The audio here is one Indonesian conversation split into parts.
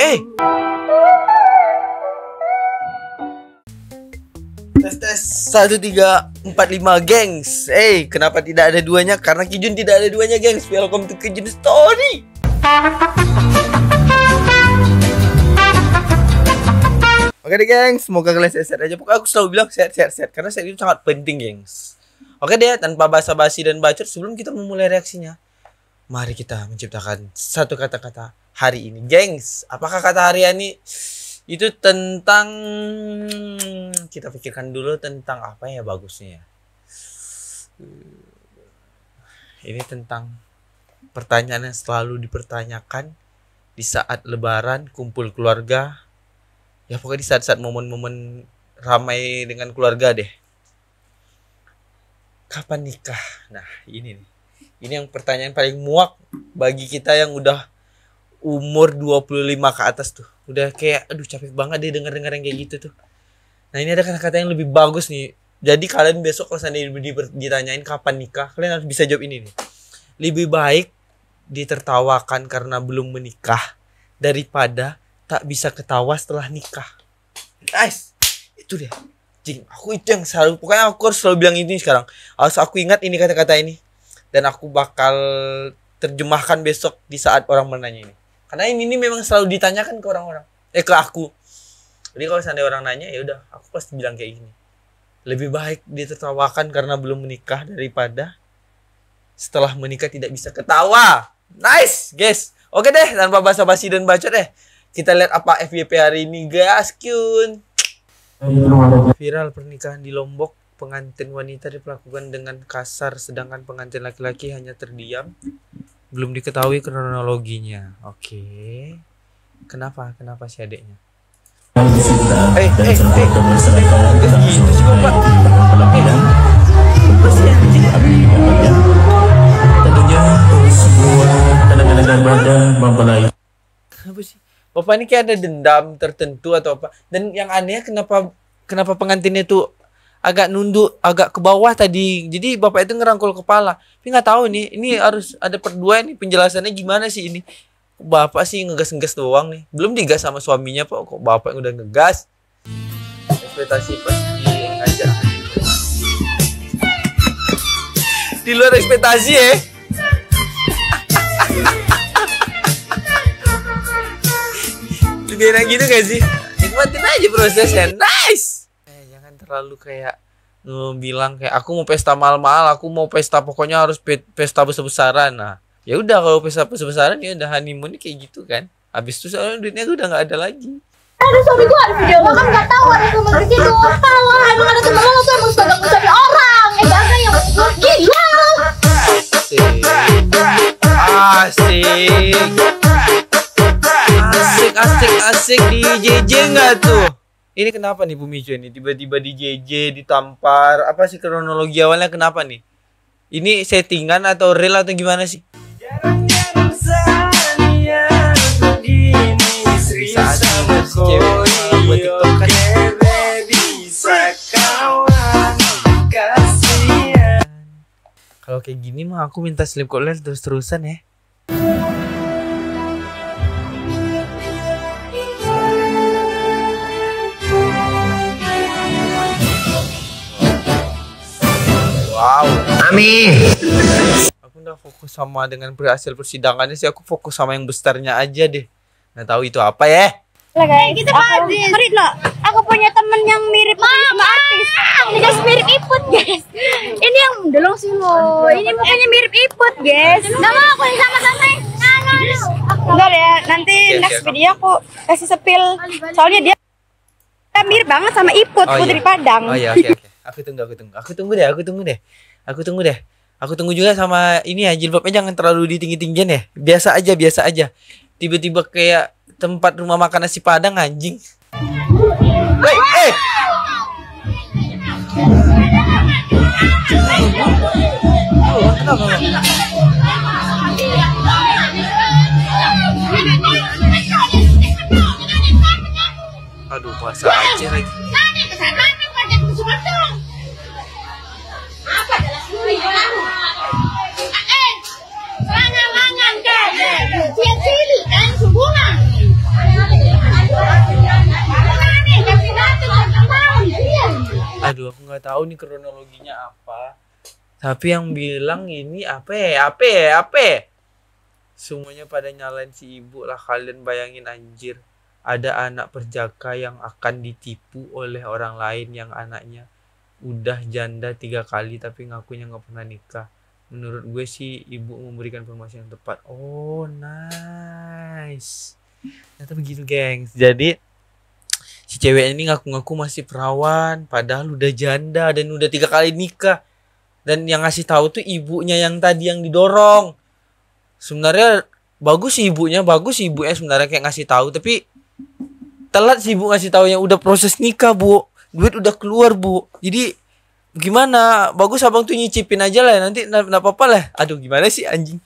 Tes 1 3 4 5 gengs. Kenapa tidak ada duanya? Karena Kijun tidak ada duanya, gengs. Welcome to Kijun Story. Oke deh, gengs, semoga kalian sehat-sehat aja. Pokoknya aku selalu bilang sehat karena sehat itu sangat penting, gengs. Oke deh, tanpa basa-basi dan bacot, sebelum kita memulai reaksinya, mari kita menciptakan satu kata-kata hari ini, gengs. Apakah kata hari ini itu tentang, kita pikirkan dulu tentang apa ya bagusnya ya. Ini tentang pertanyaan yang selalu dipertanyakan di saat lebaran, kumpul keluarga. Ya pokoknya di saat-saat momen-momen ramai dengan keluarga deh. Kapan nikah? Nah ini nih. Ini yang pertanyaan paling muak bagi kita yang udah umur 25 ke atas tuh. Udah kayak aduh capek banget deh denger-denger yang kayak gitu tuh. Nah ini ada kata-kata yang lebih bagus nih. Jadi kalian besok kalau seandainya ditanyain kapan nikah, kalian harus bisa jawab ini nih. Lebih baik ditertawakan karena belum menikah daripada tak bisa ketawa setelah nikah. Nice. Itu dia. Jing, aku itu yang selalu, pokoknya aku harus selalu bilang ini sekarang. Harus aku ingat ini kata-kata ini. Dan aku bakal terjemahkan besok di saat orang menanya ini. Karena ini memang selalu ditanyakan ke orang-orang. Ke aku. Jadi kalau seandainya orang nanya, ya udah, aku pasti bilang kayak gini. Lebih baik ditertawakan karena belum menikah daripada setelah menikah tidak bisa ketawa. Nice, guys. Oke deh, tanpa basa-basi dan bacot deh. Kita lihat apa FYP hari ini, guys. Kyun. Viral pernikahan di Lombok. Pengantin wanita diperlakukan dengan kasar, sedangkan pengantin laki-laki hanya terdiam. Belum diketahui kronologinya. Oke. Kenapa sih adeknya? Gitu sih Bapak. Tentunya sebuah tanda-tanda mempelai. Apa sih? Bapak ini kayak ada dendam tertentu atau apa? Dan yang aneh kenapa pengantinnya tuh agak nunduk, agak ke bawah tadi. Jadi bapak itu ngerangkul kepala. Tapi nggak tahu nih, ini harus ada berdua nih penjelasannya gimana sih ini. Bapak sih ngegas-ngegas doang nih. Belum digas sama suaminya kok bapak yang udah ngegas. Ekspektasi pasti aja. Di luar ekspektasi ya. Lebih enak gitu gak sih? Nikmatin aja prosesnya. Nice. Jangan terlalu kayak bilang kayak aku mau pesta mahal-mahal, aku mau pesta pokoknya harus pesta besar-besaran. Nah, ya udah kalau pesta besar-besaran ya udah honeymoon kayak gitu kan. Habis itu soalnya duitnya udah nggak ada lagi. Ada suami gua ada video lo kan nggak tahu ada teman kerja tuh. Kalau emang ada teman lo tuh emang sebagai suami orang. Ada yang gila. Asik di JJ nggak tuh? Ini kenapa nih Bu Mijo ini tiba-tiba di JJ ditampar? Apa sih kronologi awalnya kenapa nih? Ini settingan atau real atau gimana sih? Bisa aja si cewek buat TikTok kan. Kalau kayak gini mah aku minta slip call terus-terusan ya. Wow, Ami. Aku udah fokus sama dengan hasil persidangannya sih. Aku fokus sama yang besarnya aja deh. Nggak tahu itu apa ya? Lah guys, kita Marit loh. Aku punya temen yang mirip sama artis. Guys, mirip Iput guys. Ini yang delong sih lo. Ini mukanya mirip Iput guys. Nggak mau aku yang sama-sama. Enggak ya, nanti next video aku kasih sepil. Soalnya dia mirip banget sama Iput, Putri Padang. Oh iya, oke. Aku tunggu deh. Aku tunggu juga sama ini ya, jilbabnya jangan terlalu ditinggi-tinggian ya. Biasa aja. Tiba-tiba kayak tempat rumah makan nasi Padang anjing. Aduh, puasa aja lagi. Langan-langan kan. Siang sini kan hubungan. nggak tahu nih kronologinya apa. Tapi yang bilang ini apa ya? Semuanya pada nyalain si ibu lah. Kalian bayangin anjir. Ada anak perjaka yang akan ditipu oleh orang lain yang anaknya udah janda 3 kali tapi ngakunya nggak pernah nikah. Menurut gue sih ibu memberikan informasi yang tepat. Oh nice. Ternyata begitu gengs. Jadi si cewek ini ngaku-ngaku masih perawan padahal udah janda dan udah 3 kali nikah. Dan yang ngasih tahu tuh ibunya yang tadi yang didorong. Sebenarnya bagus sih ibunya sebenarnya kayak ngasih tahu, tapi telat sih ibu ngasih tahu yang udah proses nikah, Bu. Duit udah keluar, Bu. Jadi gimana? Bagus abang tuh nyicipin aja lah, nanti enggak apa-apa lah. Aduh, gimana sih anjing.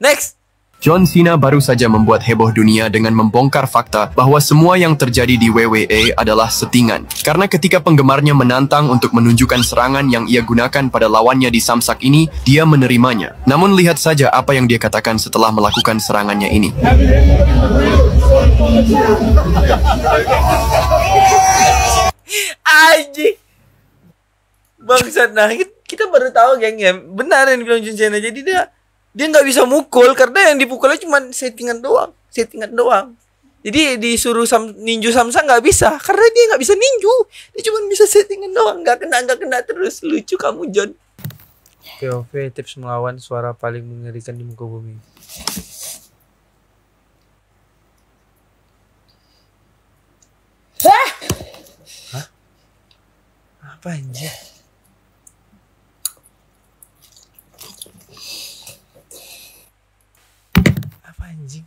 Next. John Cena baru saja membuat heboh dunia dengan membongkar fakta bahwa semua yang terjadi di WWE adalah settingan. Karena ketika penggemarnya menantang untuk menunjukkan serangan yang ia gunakan pada lawannya di Samsak ini, dia menerimanya. Namun lihat saja apa yang dia katakan setelah melakukan serangannya ini. Anjing. Bangsat, nah kita baru tahu geng ya. Benar yang dibilang John Cena. Jadi dia nggak bisa mukul karena yang dipukulnya cuma settingan doang. Jadi disuruh ninju Samsung nggak bisa karena dia nggak bisa ninju. Dia cuma bisa settingan doang, nggak kena terus. Lucu kamu John. POV tips melawan suara paling mengerikan di muka bumi. Hah? Apa anjir? Anjing.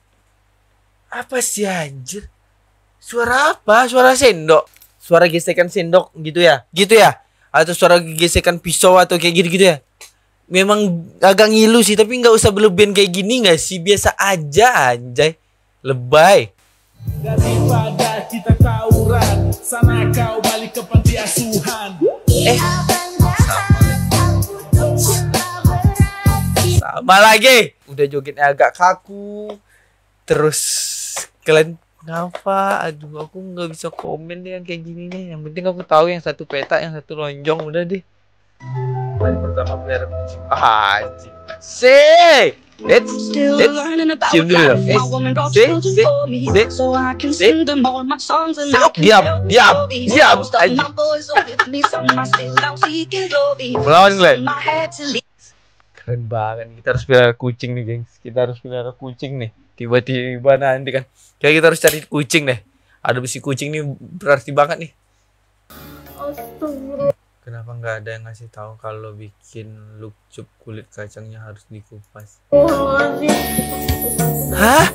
Apa sih anjir? Suara apa? Suara sendok. Suara gesekan sendok gitu ya? Gitu ya? Atau suara gesekan pisau atau kayak gitu-gitu ya? Memang agak ngilu sih, tapi nggak usah berlebihan kayak gini nggak sih? Biasa aja anjay. Lebay. Daripada kita tawuran, sana kau balik ke panti asuhan. Sama lagi. Udah jogetnya agak kaku. Terus kalian kenapa? Aduh, aku nggak bisa komen deh yang kayak gini nih. Yang penting aku tahu yang satu peta, yang satu lonjong. Udah deh. Main pertama player. Anjing. Say, let's cium dulu. Diam. Melawan Glenn. Keren banget. Kita harus pelihara kucing nih, gengs. Kita harus pelihara kucing nih. Tiba-tiba nanti kan. Kayak kita harus cari kucing deh. Ada besi kucing nih berarti banget nih. Kenapa nggak ada yang ngasih tahu kalau bikin lukcup kulit kacangnya harus dikupas? Hah?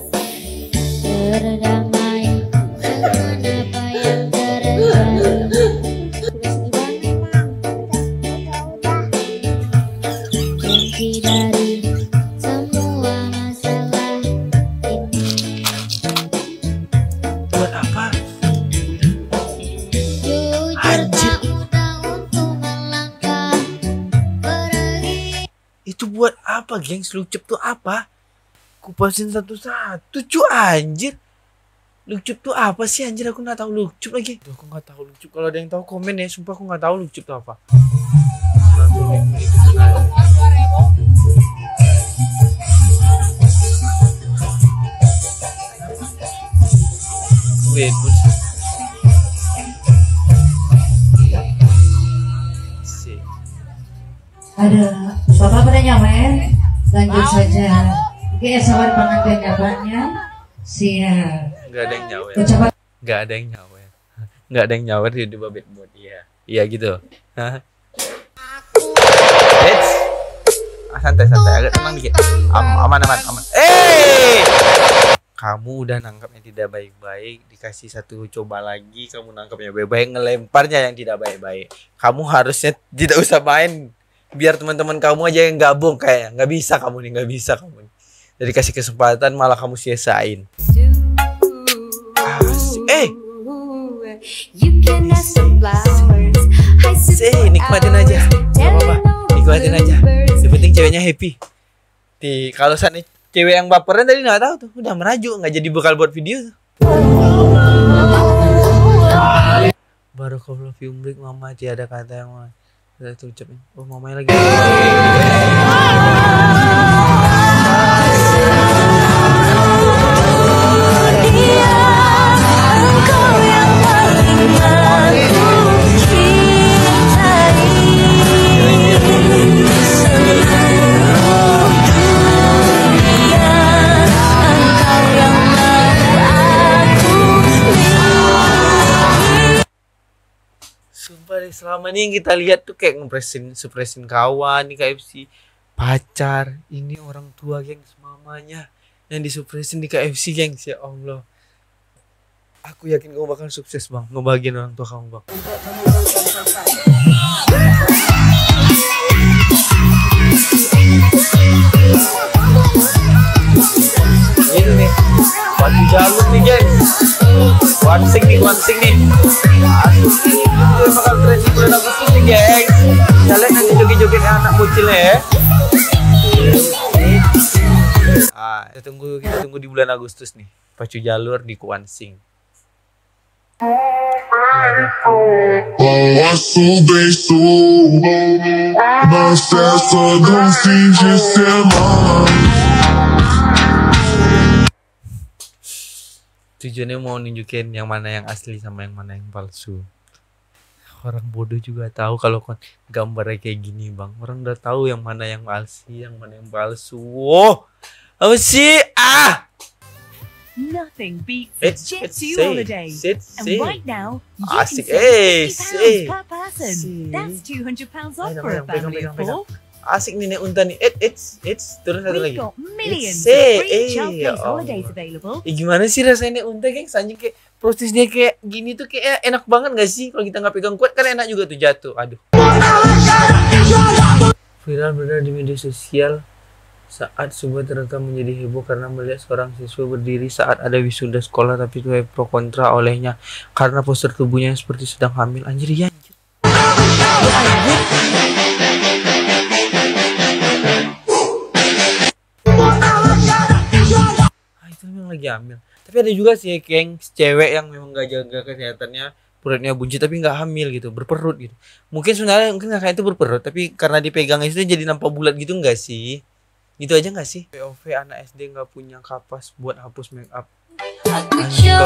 Buat apa? Anjir. Itu buat apa, gengs? Lukcup tuh apa? Kupasin satu-satu, cu anjir. Lukcup tuh apa sih anjir? Aku nggak tahu lukcup lagi. Duh, aku nggak tahu lukcup. Kalau ada yang tahu komen ya. Sumpah aku nggak tahu lukcup tuh apa. Wait, Ada bapak pada nyawer, lanjut saja. Oke, sahabat pengantin dapatnya siap. Nggak ada yang nyawer. Ucapan Nggak ada yang nyawer. Nggak ada yang nyawer di babet mode. Iya gitu. Hah? Santai agak tenang dikit. Aman. Kamu udah nangkap yang tidak baik-baik, dikasih satu coba lagi, kamu nangkap yang baik-baik, ngelemparnya yang tidak baik-baik. Kamu harusnya tidak usah main, biar teman-teman kamu aja yang gabung kayaknya. Nggak bisa kamu nih. Jadi kasih kesempatan malah kamu sia-siain. Nikmatin aja. Gak apa-apa, nikmatin aja. Yang penting ceweknya happy. Kalau saat nih cewek yang baperan tadi nggak tahu tuh, udah merajuk, nggak jadi bekal buat video tuh. Barakallahu fi umrik mama, tiada kata yang mau kita ucapin. Oh mamanya lagi. Sumpah deh, selama ini yang kita lihat tuh kayak supresin kawan di KFC, pacar, ini orang tua gengs, mamanya yang disupresin di KFC gengs. Ya Allah, aku yakin kamu bakal sukses bang, ngebahagiain orang tua kamu bang. Ini nih, baju jalur nih gengs, one sing nih. Gue bakal keren di bulan Agustus nih gengs. Kalian nanti joget-joget anak bocil ya. Kita tunggu di bulan Agustus nih. Pacu jalur di Kuansing. Tujuannya mau nunjukin yang mana yang asli sama yang mana yang palsu. Orang bodoh juga tahu kalau gambarnya kayak gini bang. Orang udah tahu yang mana yang asli, yang mana yang palsu. Wow, apa sih? Nothing beats It's Jet 2 holidays. And right now, you Asik, can save £50 per person. See. That's £200 off Ay, for a family of pegang. 4. Asik nih unta nih. It's turun satu lagi. We've got millions It's of free ya child-based Allah. holidays available. Gimana sih rasanya unta gengs? Anjing kayak prosesnya kayak gini tuh kayak enak banget gak sih? Kalau kita nggak pegang kuat kan enak juga tuh jatuh. Aduh. Viral beredar di media sosial saat sebuah terekam menjadi heboh karena melihat seorang siswa berdiri saat ada wisuda sekolah tapi tuh pro kontra olehnya karena poster tubuhnya seperti sedang hamil. Anjir ya anjir. Itu memang lagi hamil. Tapi ada juga sih geng cewek yang memang gak jaga kesehatannya, perutnya buncit tapi nggak hamil gitu, berperut gitu. Mungkin sebenarnya nggak kayak itu berperut, tapi karena dipegang itu jadi nampak bulat gitu nggak sih? Gitu aja nggak sih? POV anak SD nggak punya kapas buat hapus make up. Ya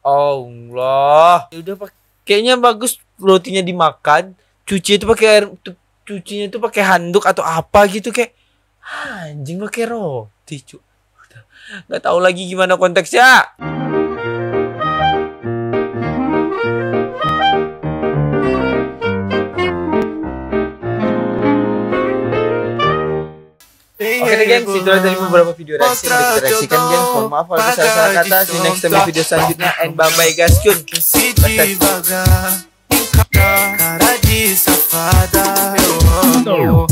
Allah. Ya udah kayaknya bagus rotinya dimakan, cuci itu pakai air, cucinya itu pakai handuk atau apa gitu kayak anjing pakai roti cu. Nggak tahu lagi gimana konteksnya. Oke deh gengs, itu tadi beberapa video reaksi yang kita reaksikan gengs. Mohon maaf kalau ada salah kata. See you next time di video selanjutnya. And bye bye guys, cun. Cara de safada, eu amo.